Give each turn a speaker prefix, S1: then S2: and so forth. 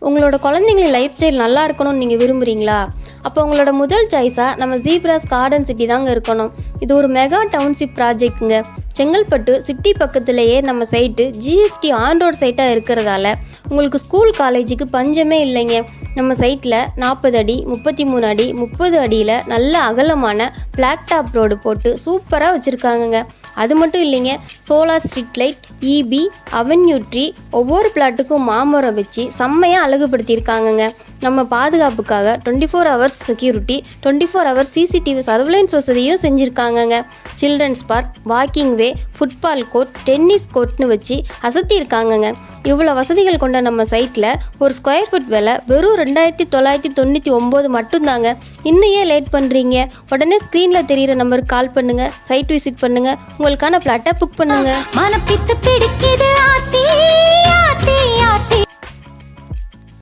S1: உங்களோட குழந்தைங்களின் life style நல்லா இருக்கணும்னு நீங்கள் விரும்புகிறீங்களா? அப்போ உங்களோட முதல் சாய்ஸாக நம்ம ஜீப்ராஸ் கார்டன் சிட்டி தாங்க இருக்கணும். இது ஒரு மெகா டவுன்ஷிப் ப்ராஜெக்ட்டுங்க. செங்கல்பட்டு சிட்டி பக்கத்துலேயே நம்ம சைட்டு ஜிஎஸ்டி ஆன் ரோட் சைட்டாக இருக்கிறதால உங்களுக்கு ஸ்கூல் காலேஜுக்கு பஞ்சமே இல்லைங்க. நம்ம சைட்டில் 40 அடி 33 அடி 30 அடியில் நல்ல அகலமான பிளாக் டாப் ரோடு போட்டு சூப்பராக வச்சுருக்காங்கங்க. அது மட்டும் இல்லைங்க, solar street light, EB, avenue tree, ஒவ்வொரு பிளாட்டுக்கும் மாமரம் வச்சு செம்மையாக அழகுபடுத்தியிருக்காங்கங்க. நம்ம பாதுகாப்புக்காக 24 hours security, 24 hours CCTV surveillance வசதியும் செஞ்சுருக்காங்கங்க. சில்ட்ரன்ஸ் பார்க், வாக்கிங் வே, ஃபுட்பால் கோர்ட், டென்னிஸ் கோர்ட்னு வச்சு அசத்தியிருக்காங்கங்க. இவ்வளோ வசதிகள் கொண்ட நம்ம சைட்டில் ஒரு ஸ்கொயர் ஃபுட் விலை வெறும் 2999 மட்டும்தாங்க. இன்னும் ஏன் லேட் பண்ணுறீங்க? உடனே ஸ்க்ரீனில் தெரிகிற நம்பருக்கு கால் பண்ணுங்கள், சைட் விசிட் பண்ணுங்கள், உங்களுக்கான ஃப்ளாட்டை புக் பண்ணுங்கள்.